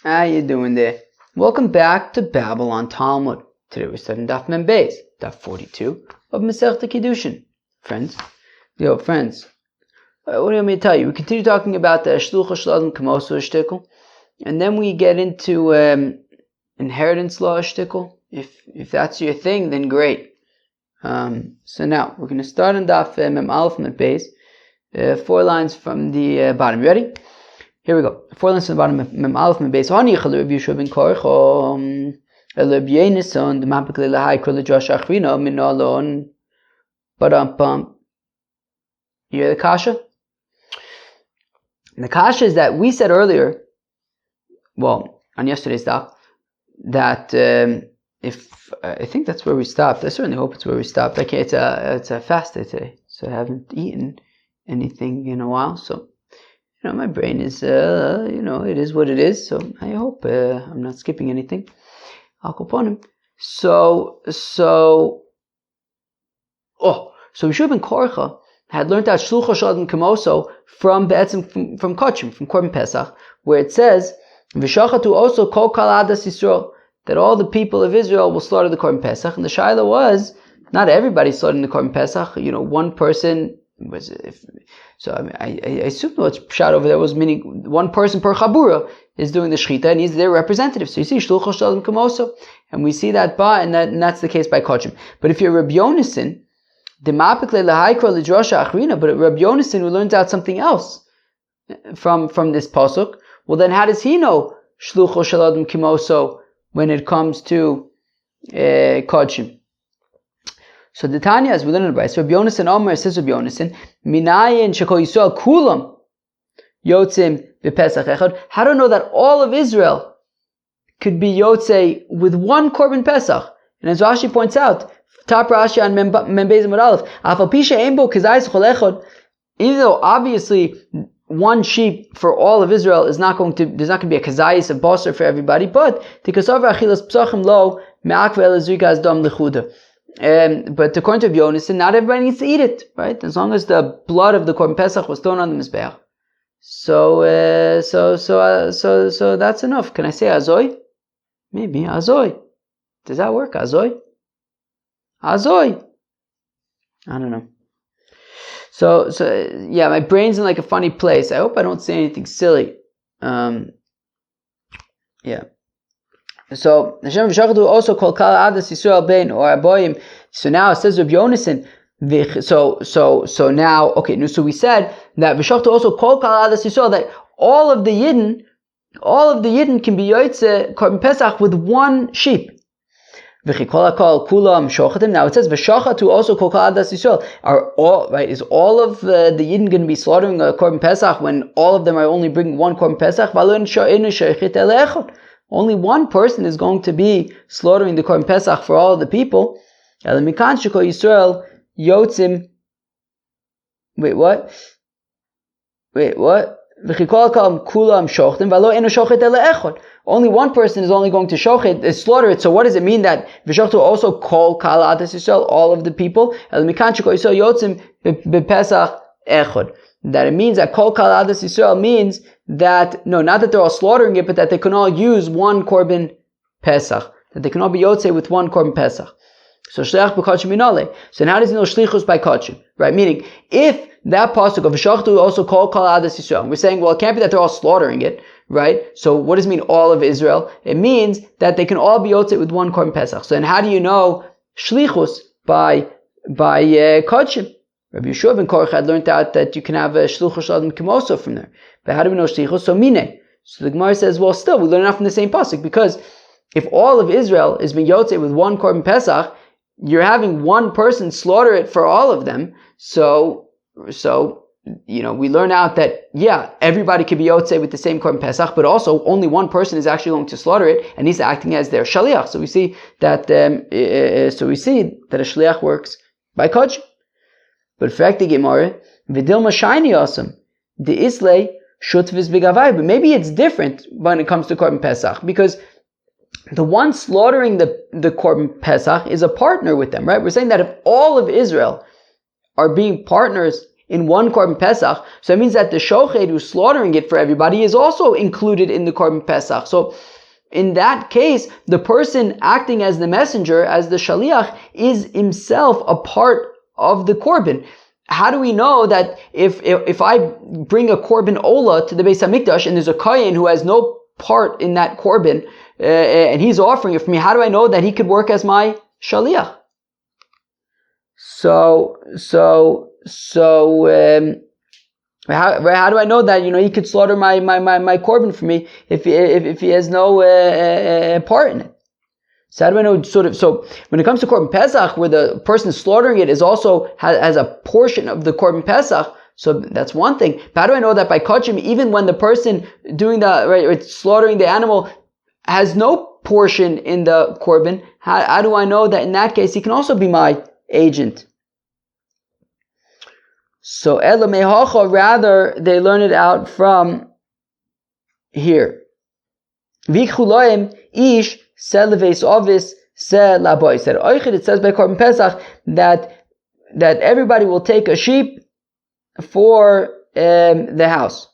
How you doing there? Welcome back to Babylon Talmud. Today we're studying Daf Mem Beis, Daf 42 of Masechta Kiddushin. Friends, what do you want me to tell you? We continue talking about the Shlucha Shladim Kamoso Shtickle, and then we get into inheritance law Shtickle. If that's your thing, then great. So now we're going to start on Daf Mem Aleph Mem Beis, 4 lines from the bottom. You ready? Here we go. 4 lines from the bottom. Mem Aleph Mem Beis. Hani Chalur Yishuv Ben Korcho Elub Yenison the Mapikle Lahai Krul Josh Achrina Minolon Pam. You hear the kasha? And the kasha is that we said earlier, well, on yesterday's daf, that if I think that's where we stopped. I certainly hope it's where we stopped. Okay, it's a fast day today, so I haven't eaten anything in a while. So my brain is it is what it is. So I hope I'm not skipping anything. I'll go upon him. So Yishuv Ben Korcha had learned out Shlucha Shladim Kamoso from Kochim, from Korban Pesach, where it says V'shachatu also kol kal adas Yisrael, that all the people of Israel will slaughter the Korban Pesach. And the shaila was not everybody slaughtering the Korban Pesach. One person was. I assume what's shot over there was meaning one person per chabura is doing the shechita and he's their representative. So you see Shlucha Shladim Kamoso, and we see that and that's the case by Kochim. But if you're Rabbi Yonason, but Rabbi Yonason, who learns out something else from this pasuk, well then how does he know Shlucha Shladim Kamoso when it comes to Kochim? So the Tanya, as we learn in the Brayso, Rabbi Yonason Omer, says Rabbi Yonason, Minayin Shekol Yisrael Kulam Yotzim B'Pesach Echad. How do I know that all of Israel could be Yotzei with one Korban Pesach? And as Rashi points out, top Rashi on Mem Beis Amud Aleph, Afal Pisha Eimbo Kazayis Chol Echad. Even though obviously one sheep for all of Israel there's not going to be a kazayis, a basar for everybody, but Tikasav Achilas Psachim Lo Me'akve Elazrika Dam Lechuda. But according to Yonason, not everybody needs to eat it, right? As long as the blood of the Korban Pesach was thrown on the Mizbeach. So that's enough. Can I say Azoy? Maybe Azoy. Does that work? Azoy? I don't know. So yeah, my brain's in like a funny place. I hope I don't say anything silly. Yeah. So Hashem v'shachadu also called kal adas Yisrael bein or aboyim. So now it says Rabbi Yonason. So now so we said that v'shachadu also called kal adas Yisrael, that all of the yidden can be yotzeh Korban Pesach with one sheep. Now it says v'shachatu also kol kal adas Yisrael. Is all of the yidden going to be slaughtering a Korban Pesach when all of them are only bringing one Korban Pesach? Only one person is going to be slaughtering the Korban Pesach for all of the people. Wait, what? Only one person is only going to slaughter it. So what does it mean that V'shachtu also call Kal Adas Yisrael, all of the people? That it means that Kol Kal Adas Yisrael means that, not that they're all slaughtering it, but that they can all use one Korban Pesach. That they can all be Yotzei with one Korban Pesach. So Shliach b'Kochim Minole. So how does he know Shlichus by Kochim? Right? Meaning, if that pasuk of V'shachtu also Kol Kal Adas Yisrael, we're saying, well, it can't be that they're all slaughtering it, right? So what does it mean all of Israel? It means that they can all be Yotzei with one Korban Pesach. So then how do you know Shlichus by Kochim? Rabbi Yishuv Ben Korcha had learned out that you can have a Shlucha Shladim Kamoso from there. But how do we know Shlichus? So Mine. So the Gemara says, well, still, we learn out from the same pasuk, because if all of Israel is being Yotzei with one Korban Pesach, you're having one person slaughter it for all of them. So we learn out that, everybody can be Yotzei with the same Korban Pesach, but also only one person is actually going to slaughter it, and he's acting as their Shaliach. So we see that a Shaliach works by Kochim. But fact the Gemara, Vidilma Shiny awesome. The Islay Shutvis Bigavai. But maybe it's different when it comes to Korban Pesach, because the one slaughtering the Korban Pesach is a partner with them, right? We're saying that if all of Israel are being partners in one korban pesach, so it means that the shochet who's slaughtering it for everybody is also included in the korban pesach. So in that case, the person acting as the messenger, as the shaliach, is himself a part of the korban. How do we know that if I bring a korban ola to the Beis Hamikdash and there's a kohen who has no part in that korban and he's offering it for me, how do I know that he could work as my shaliach? So how do I know that he could slaughter my korban for me if he has no part in it? So how do I know? So when it comes to korban pesach, where the person slaughtering it is also has a portion of the korban pesach, so that's one thing. But how do I know that by kachim, even when the person doing slaughtering the animal has no portion in the korban, how do I know that in that case he can also be my agent? So ela mehacha, rather they learn it out from here. Vikhuloim ish seleves ovis se labois. That oichet, it says by korban pesach that everybody will take a sheep for the house.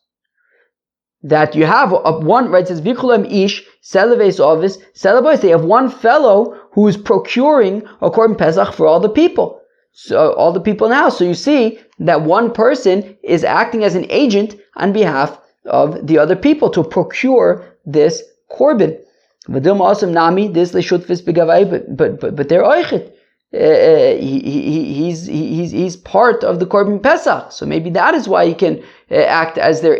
That you have one, right? It says vikhuloim ish seleves ovis se labois. They have one fellow who is procuring a korban pesach for all the people. So all the people in the house. So you see that one person is acting as an agent on behalf of the other people to procure this korban. But they're oichet. He's part of the korban pesach. So maybe that is why he can act as their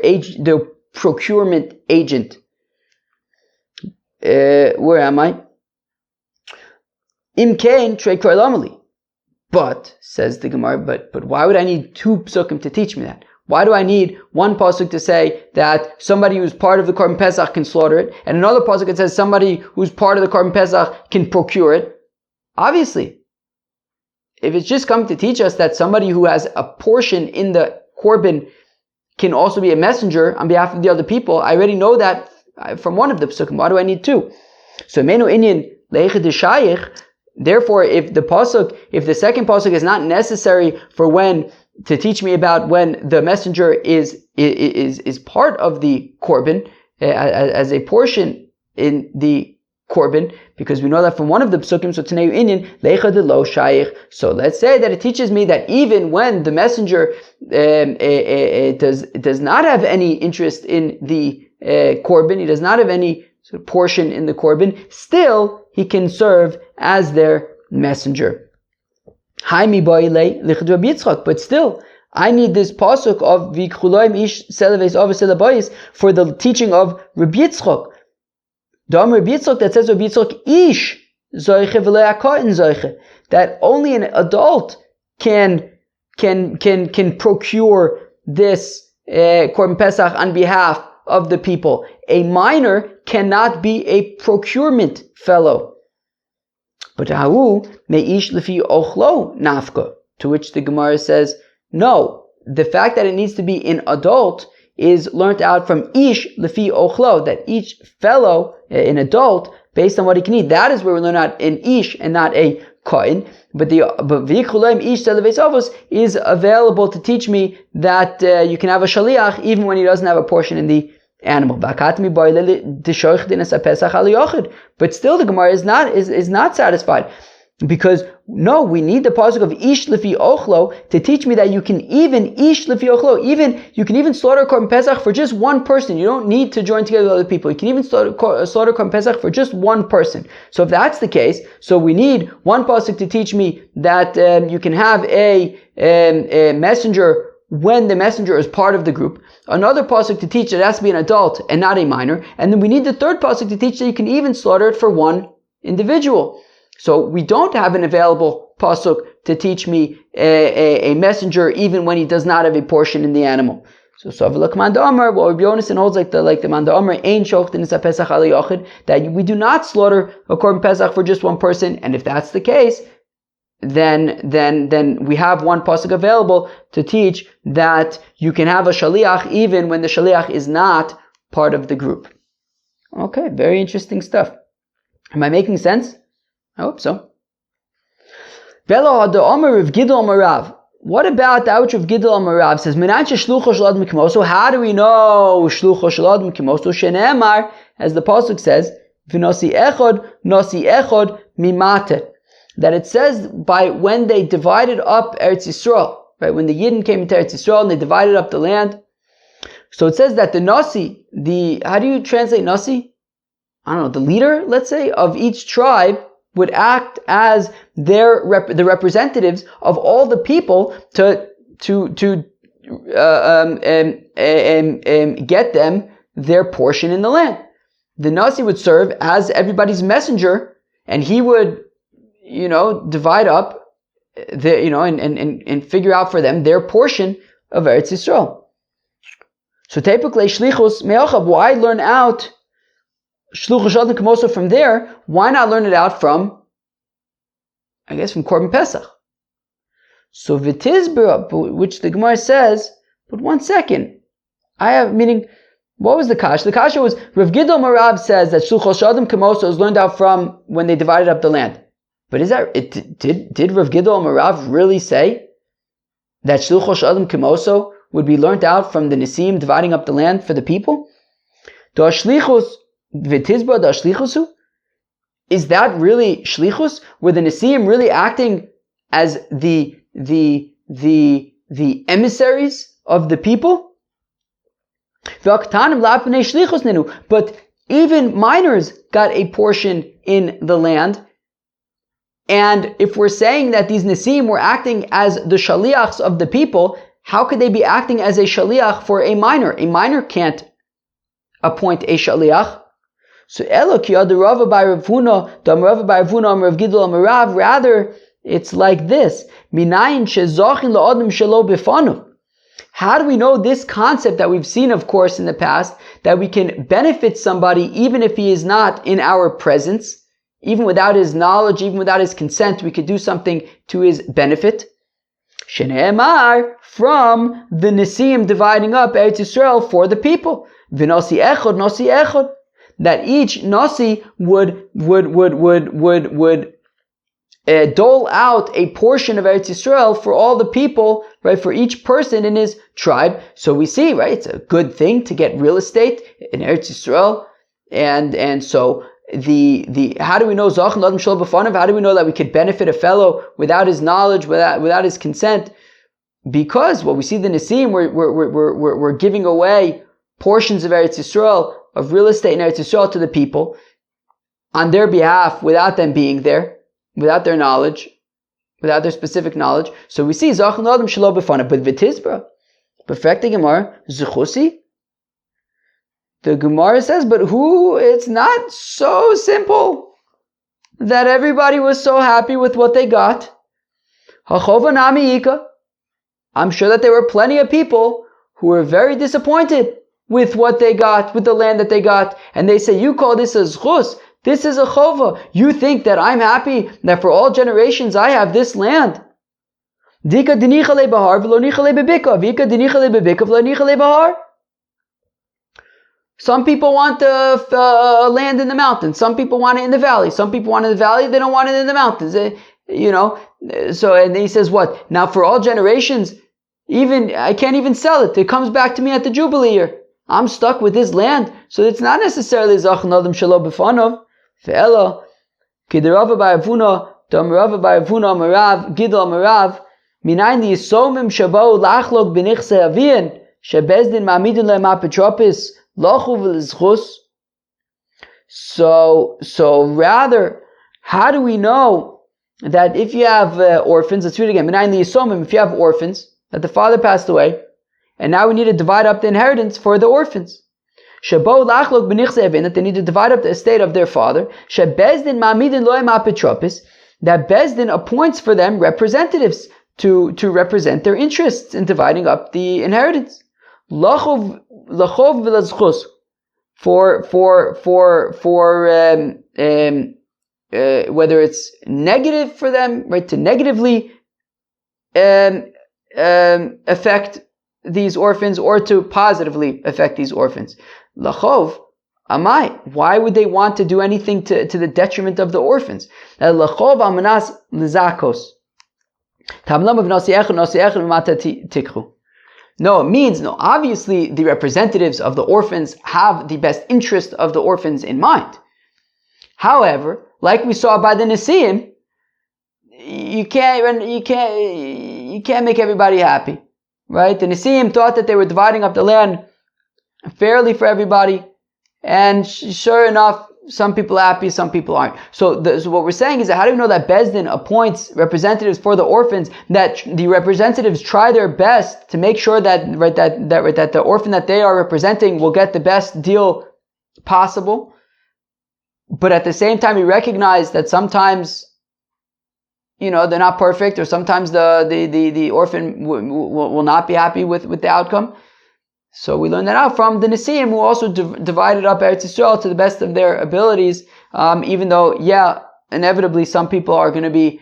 procurement agent. Where am I? Im kain trei kroilamali. But, says the Gemara, but why would I need two psukim to teach me that? Why do I need one pasuk to say that somebody who's part of the korban pesach can slaughter it, and another pasuk that says somebody who's part of the korban pesach can procure it? Obviously, if it's just come to teach us that somebody who has a portion in the korban can also be a messenger on behalf of the other people, I already know that from one of the psukim. Why do I need two? So, menu inyan leichet shayich. Therefore, if the second pasuk is not necessary for to teach me about when the messenger is part of the korban as a portion in the korban, because we know that from one of the psukim, so Tanei Inyan Leicha de Lo Shaykh. So let's say that it teaches me that even when the messenger does not have any interest in the korban, he does not have any portion in the korban, still he can serve as their messenger. But still, I need this pasuk of Vikhuloim ish seleves ovis elabayis for the teaching of Rabbi Yitzchok. Dam Rabbi Yitzchok, that says Rabbi Yitzchok ish zoiche v'lo yakoin zoiche, that only an adult can procure this korban pesach on behalf of the people. A minor cannot be a procurement fellow. But hahu meish lefi ochlo nafka, to which the Gemara says, no, the fact that it needs to be an adult is learnt out from ish lefi ochlo, that each fellow, an adult, based on what he can eat. That is where we learn out an ish and not a kohen. But v'yichuloim ish seleves avos is available to teach me that you can have a shaliach even when he doesn't have a portion in the animal. But still the Gemara is not satisfied, because no, we need the pasuk of ish lefi ochlo to teach me that you can even ish lefi ochlo, you can even slaughter korban pesach for just one person. You don't need to join together with other people. You can even slaughter korban pesach for just one person. So if that's the case, so we need one pasuk to teach me that you can have a messenger when the messenger is part of the group, another pasuk to teach that it has to be an adult and not a minor, and then we need the third pasuk to teach that you can even slaughter it for one individual. So we don't have an available pasuk to teach me a messenger even when he does not have a portion in the animal. So Savilak Manda Amar, well, Rabbi Yonasan holds like the Manda Amar, Ein Shochtin Is HaPesach Al Yochid, that we do not slaughter a korban pesach for just one person, and if that's the case, then we have one pasuk available to teach that you can have a shaliach even when the shaliach is not part of the group. Okay, very interesting stuff. Am I making sense? I hope so. Velo ha'da Omer Rav Gidol Marav. what about the ouch of Gidol Amarav says, so how do we know Shlucho Shalad Mikimoso? Shene'emar, as the Pasuk says, V'nosi echod mimate. That it says by when they divided up Eretz Yisrael, right? When the Yidden came into Eretz Yisrael and they divided up the land. So it says that the Nasi, how do you translate Nasi? I don't know, the leader, let's say, of each tribe would act as the representatives of all the people to get them their portion in the land. The Nasi would serve as everybody's messenger, and he would, divide up and figure out for them their portion of Eretz Yisrael. So typically, Shlichus Me'ochav, why learn out Shluchus Shadlan Kamoso from there? Why not learn it out from Korban Pesach? So V'tizbera, which the Gemara says, but 1 second, what was the Kash? The Kasha was, Rav Gidol Marab says that Shluchos Shadlan Kamoso is learned out from when they divided up the land. But did Rav Gidol Marav really say that Shluchos Shadlan Kamoso would be learned out from the Nisim dividing up the land for the people? Is that really Shlichus? Were the Nisim really acting as the emissaries of the people? But even minors got a portion in the land. And if we're saying that these Nisim were acting as the Shaliachs of the people, how could they be acting as a Shaliach for a minor? A minor can't appoint a Shaliach. So rather, it's like this. How do we know this concept that we've seen, of course, in the past, that we can benefit somebody even if he is not in our presence? Even without his knowledge, even without his consent, we could do something to his benefit. Shene'emar, from the Nisim dividing up Eretz Yisrael for the people. V'nosi echod, nosi echod. That each Nasi would dole out a portion of Eretz Yisrael for all the people, right, for each person in his tribe. So we see, right, it's a good thing to get real estate in Eretz Yisrael. And so how do we know Zach and Adam Shalom B'fanav? How do we know that we could benefit a fellow without his knowledge, without his consent? Because what we see the Nisim, we're giving away portions of Eretz Yisrael, of real estate in Eretz Yisrael to the people on their behalf, without them being there, without their knowledge, without their specific knowledge. So we see Zach and Adam Shalom B'fanav, but V'tizbra, perfect the Gemara, Zuchusi. The Gemara says, but it's not so simple that everybody was so happy with what they got. Hachova nami ika. I'm sure that there were plenty of people who were very disappointed with what they got, with the land that they got. And they say, you call this a zchus, this is a chova. You think that I'm happy that for all generations I have this land. Dika dinicha le bahar v'lo nicha le bebika. Vika dinicha le bebika v'lo nicha le bahar. Some people want land in the mountains. Some people want it in the valley. Some people want it in the valley. They don't want it in the mountains. So, and then he says what? Now for all generations, I can't even sell it. It comes back to me at the Jubilee year. I'm stuck with this land. So it's not necessarily Zach Nadim Shalom B'fanav. Ve'ela, Kiderava Ba'avuna, Damrava Ba'avuna Marav, Gidol Marav, Minayin the Yisomim Shabau Lachlog B'nichse Avian, Shebezdin Ma'amidin Le'ma Petropis, So rather, how do we know that if you have orphans, let's read it again, if you have orphans, that the father passed away, and now we need to divide up the inheritance for the orphans. That they need to divide up the estate of their father. That Bezdin appoints for them representatives to represent their interests in dividing up the inheritance. Lachov v'lazchus, for whether it's negative for them, right, to negatively affect these orphans, or to positively affect these orphans. Lachov, amai, why would they want to do anything to the detriment of the orphans? Lachov amanas lizakos. No, it means, no, obviously the representatives of the orphans have the best interest of the orphans in mind. However, like we saw by the Nesiim, you can't make everybody happy, right? The Nesiim thought that they were dividing up the land fairly for everybody, and sure enough, some people are happy, some people aren't. So what we're saying is that how do we know that Bezdin appoints representatives for the orphans, that the representatives try their best to make sure that the orphan that they are representing will get the best deal possible, but at the same time we recognize that sometimes, they're not perfect, or sometimes the orphan will not be happy with the outcome. So we learn that out from the Nesiim, who also divided up Eretz Yisrael to the best of their abilities, even though, inevitably some people are going to be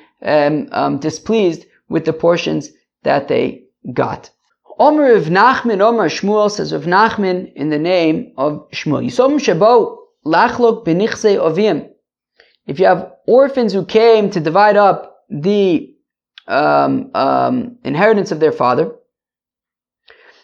displeased with the portions that they got. Omer Rav Nachman, Omer Shmuel, says Rav Nachman in the name of Shmuel. Yisom shebo lachlok benichsei ovim. If you have orphans who came to divide up the inheritance of their father,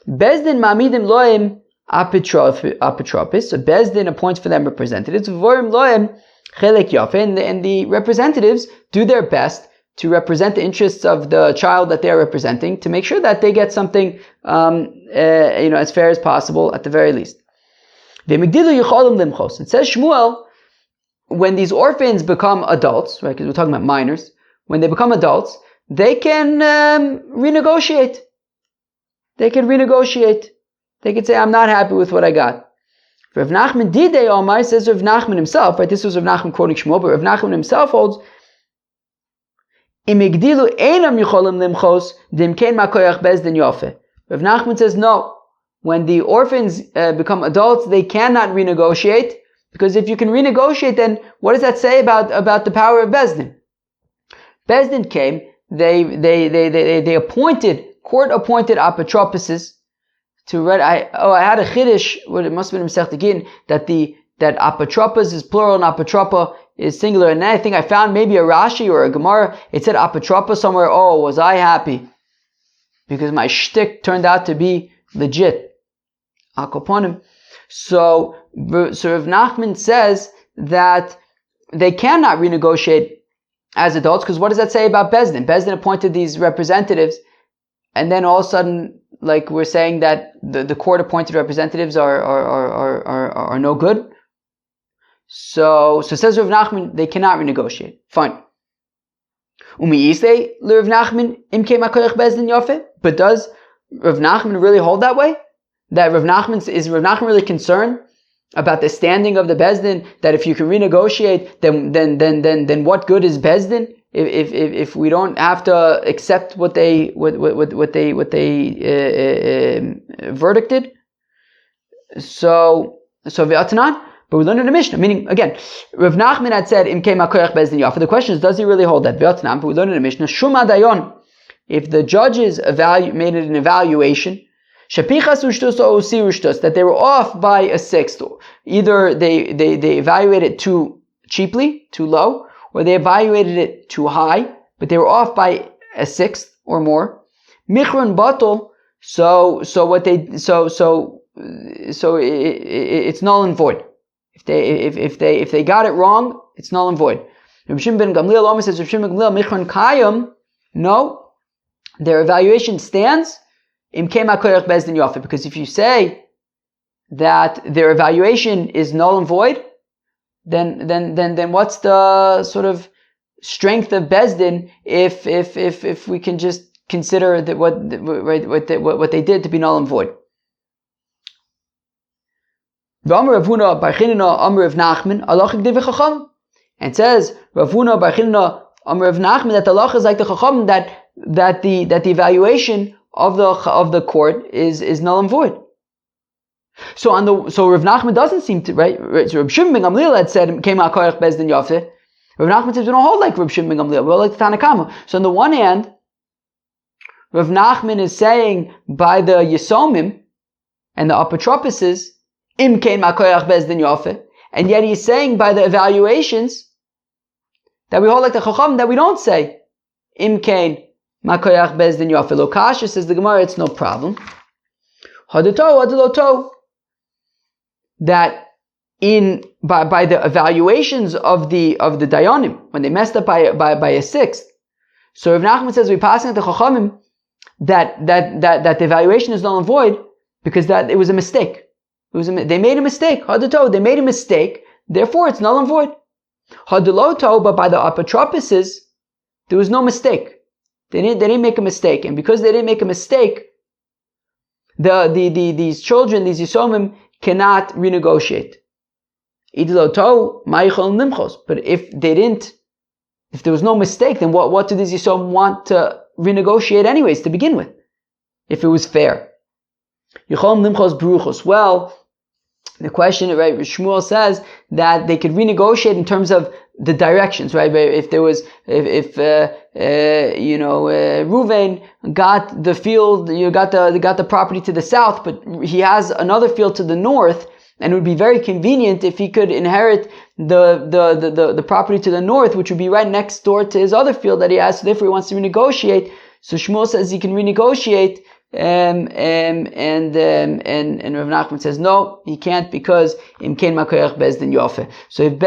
Bezdin ma'amidim loim apotropis. So Bezdin appoints for them representatives. Vorim loim chelek yafe, and the representatives do their best to represent the interests of the child that they are representing, to make sure that they get something, as fair as possible at the very least. It says Shmuel, when these orphans become adults, right? Because we're talking about minors. When they become adults, they can renegotiate. They can renegotiate. They can say, I'm not happy with what I got. Rav Nachman Didei Omar, says Rav Nachman himself, right? This was Rav Nachman quoting Shmuel, but Rav Nachman himself holds, Im igdilu einam yicholim limchos, dimkein makoyach bezdin yofe. Rav Nachman says, no. When the orphans become adults, they cannot renegotiate, because if you can renegotiate, then what does that say about the power of Bezdin? Bezdin came, they appointed, court-appointed apotropuses to read. I had a chiddush, it must have been Masechet Gittin, that apotropos is plural and apotropa is singular. And then I think I found maybe a Rashi or a Gemara, it said apotropa somewhere. Oh, was I happy? Because my shtick turned out to be legit. Akoponim. So Rav Nachman says that they cannot renegotiate as adults, because what does that say about Bezdin? Bezdin appointed these representatives, and then all of a sudden, like we're saying that the court-appointed representatives are no good. So says Rav Nachman, they cannot renegotiate. Fine. But does Rav Nachman really hold that way? That Rav Nachman really concerned about the standing of the Bezdin? That if you can renegotiate, then what good is Bezdin? If we don't have to accept what they verdicted, so v'atanan. But we learned in the Mishnah, meaning again, Rav Nachman had said Im kei makoyach bezdin yafa. The question is, does he really hold that v'atanan? But we learned in the Mishnah, Shuma dayon. If the judges made it an evaluation, shapichas ushtus or usi ushtus, that they were off by a sixth, either they evaluated too cheaply, too low, or they evaluated it too high, but they were off by a sixth or more. Michron batel, so it's null and void. If they got it wrong, it's null and void. Reb Shimon ben Gamliel almost says Reb Shimon ben Gamliel Michron kayam. No, their evaluation stands. Im kei makoyach bezdin yafa, because if you say that their evaluation is null and void, then what's the sort of strength of Bezdin if we can just consider that what they did to be null and void? And says Rav Huna bar Chinna Amar Rav Nachman that the halacha is like the Chacham, that the evaluation of the court is null and void. So Rav Nachman doesn't seem to, right? So Reb Shimon ben Gamliel had said came out koyach bezdin yafeh. Rav Nachman says we don't hold like Reb Shimon ben Gamliel, we hold like the Tanakama. So on the one hand, Rav Nachman is saying by the Yisomim and the apotropuses im kein makoyach bezdin yafeh, and yet he's saying by the evaluations that we hold like the Chacham, that we don't say im kein Makoyach bezdin yofe. Lokasha, says the Gemara, it's no problem. Hadato, hadaloto. That by the evaluations of the Dayanim, when they messed up by a sixth. So Rav Nachman says we pass into Chachamim that the evaluation is null and void because that it was a mistake. They made a mistake. Hadato, they made a mistake. Therefore, it's null and void. Hadaloto, but by the apotropuses, there was no mistake. They didn't make a mistake, and because they didn't make a mistake, these children, these Yisomim, cannot renegotiate. But if there was no mistake, then what did these Yisomim want to renegotiate anyways to begin with? If it was fair. Well, the question, right, Shmuel says that they could renegotiate in terms of the directions, right? If there was, Reuven got the field, got the property to the south, but he has another field to the north, and it would be very convenient if he could inherit the property to the north, which would be right next door to his other field that he has. So therefore, he wants to renegotiate. So Shmuel says he can renegotiate. And Rav Nachman says no, he can't because imkein makoyach bezdin yofe. So if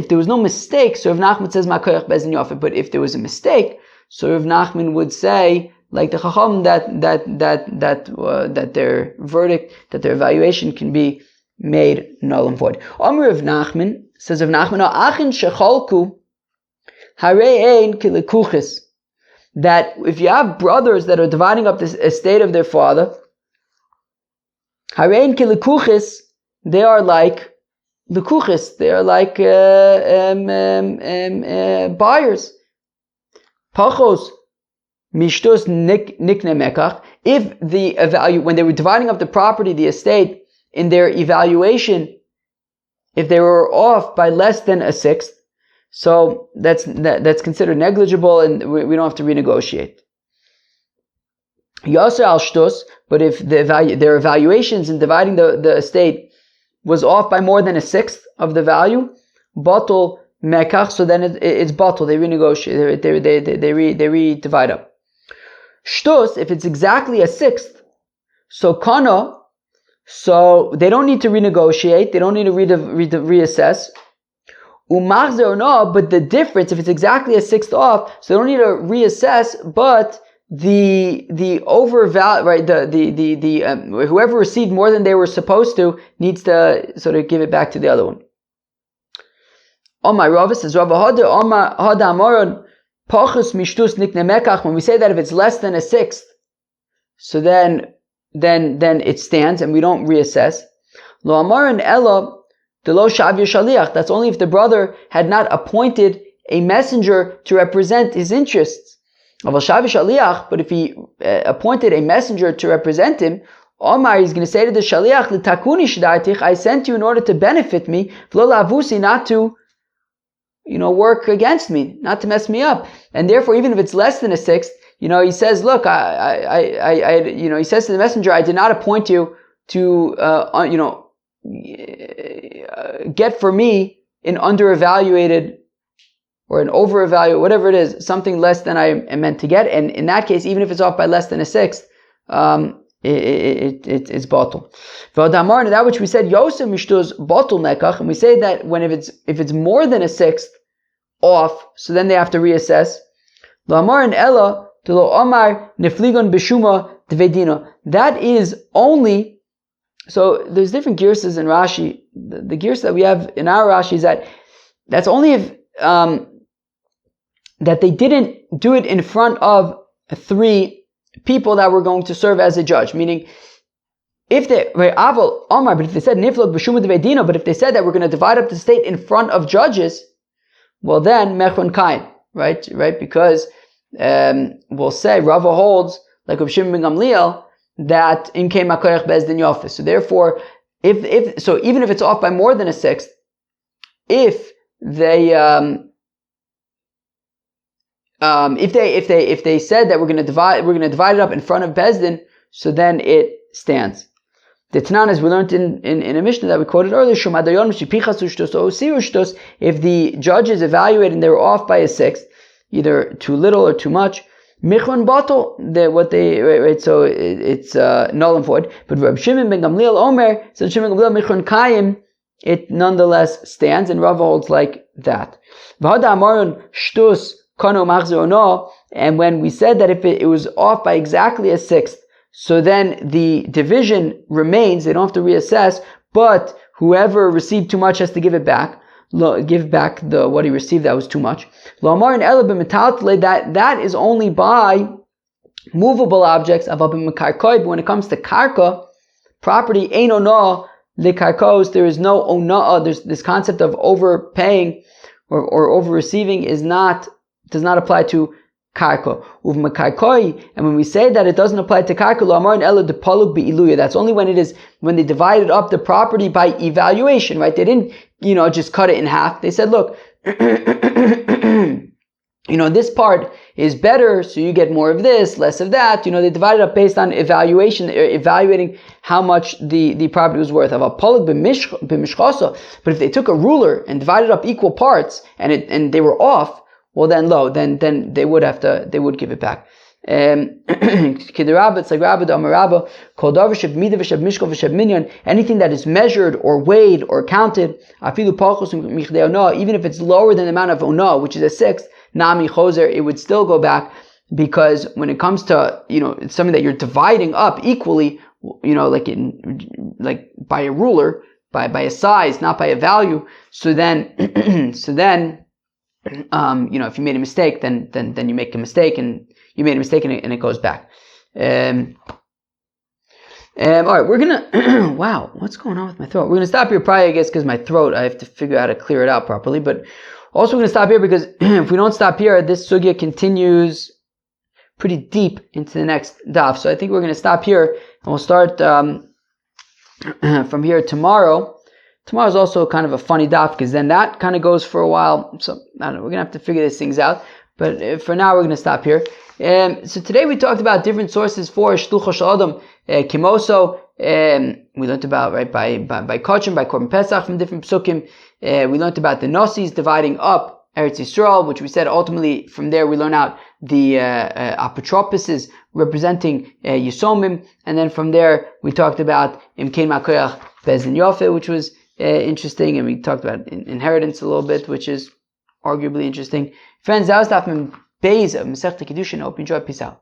there was no mistake, so Rav Nachman says makoyach bezdin yofe. But if there was a mistake, so Rav Nachman would say, like the Chacham, that their verdict, that their evaluation can be made null and void. Amr Rav Nachman says, Rav Nachman, achin shecholku harei ein kilekuchis. That if you have brothers that are dividing up this estate of their father, harein kilekuchis, they are like lekuchis, they are like buyers. Pachos mishtos nikne mekach. If when they were dividing up the property, the estate, in their evaluation, if they were off by less than a sixth, so that's considered negligible, and we don't have to renegotiate. Yaser al shtos, but if their evaluations in dividing the estate was off by more than a sixth of the value, batul mekach, so then it's batul. They renegotiate. They re-divide up. Shtos, if it's exactly a sixth, so kana, so they don't need to renegotiate. They don't need to reassess. Umachzer or no, but the difference, if it's exactly a sixth off, so they don't need to reassess, but the overvalue, right, whoever received more than they were supposed to needs to sort of give it back to the other one. Omar Rava says, Rava Hada Amaron Pachus Mishtus Nikne Mekach, when we say that if it's less than a sixth, so then it stands and we don't reassess. Lo Amaron Ella that's only if the brother had not appointed a messenger to represent his interests. But if he appointed a messenger to represent him, Omar, he's going to say to the shaliach, I sent you in order to benefit me, not to work against me, not to mess me up. And therefore, even if it's less than a sixth, he says, look, he says to the messenger, I did not appoint you to, get for me an underevaluated or an overevaluated, whatever it is, something less than I am meant to get. And in that case, even if it's off by less than a sixth, it's bottle. That which we said, Yosef mishtuz bottle nekach, and we say that if it's more than a sixth off, so then they have to reassess. Lamar and Ella to lo Omar nefligon beshuma dvedino. That is only. So there's different girsas in Rashi. The girsa that we have in our Rashi is that's only if that they didn't do it in front of 3 people that were going to serve as a judge. Meaning, if they but if they said niflog b'shuma devedino, but if they said that we're going to divide up the state in front of judges, well then mechron kain, right? Because we'll say Rava holds like Rav Shimon ben Gamliel, that in came makoyach bezdin yofis. So therefore, even if it's off by more than a sixth, if they said that we're going to divide it up in front of bezdin, so then it stands. The Tanan, as we learned in a Mishnah that we quoted earlier, if the judges evaluate and they were off by a sixth, either too little or too much, Michron bottle, so it's null and void. But Reb Shimon ben Gamliel Omer, so Shimon ben Gamliel Michron Kayim, it nonetheless stands, and Rav holds like that. V'hada Amaron Shtus Kano Machzor Ono, and when we said that if it was off by exactly a sixth, so then the division remains, they don't have to reassess, but whoever received too much has to give it back. Give back what he received that was too much. That is only by movable objects. But when it comes to karka, property, ein ona lekarkos, there is no ona. There's this concept of overpaying or over receiving does not apply to karka. And when we say that it doesn't apply to karka, that's only when they divided up the property by evaluation, right? They didn't, just cut it in half. They said, look, this part is better, so you get more of this, less of that. They divided up based on evaluating how much the property was worth. But if they took a ruler and divided up equal parts and they were off, well then they would give it back. Anything that is measured or weighed or counted, even if it's lower than the amount of ona, which is a sixth, nami choser, it would still go back, because when it comes to it's something that you're dividing up equally, like by a ruler, by a size, not by a value. So then if you made a mistake, then you make a mistake, and you made a mistake and it goes back. All right, we're gonna. Wow, what's going on with my throat? We're gonna stop here, probably, I guess, because my throat, I have to figure out how to clear it out properly. But also, we're gonna stop here because if we don't stop here, this sugya continues pretty deep into the next daf. So I think we're gonna stop here, and we'll start from here tomorrow. Tomorrow's also kind of a funny daf, because then that kind of goes for a while. So I don't know. We're gonna have to figure these things out. But for now, we're gonna stop here. So today we talked about different sources for shlucho shel adam, kimoso. We learned about by Kachem, by Korban Pesach from different psukim. We learned about the Nosis dividing up Eretz Yisrael, which we said ultimately from there we learn out the apotropuses representing Yisomim, and then from there we talked about Imkein Makoyach Bezin Yofe, which was interesting, and we talked about inheritance a little bit, which is arguably interesting. Friends, that was Daf Beis of Masechta Kiddushin. I hope you enjoyed. Peace out.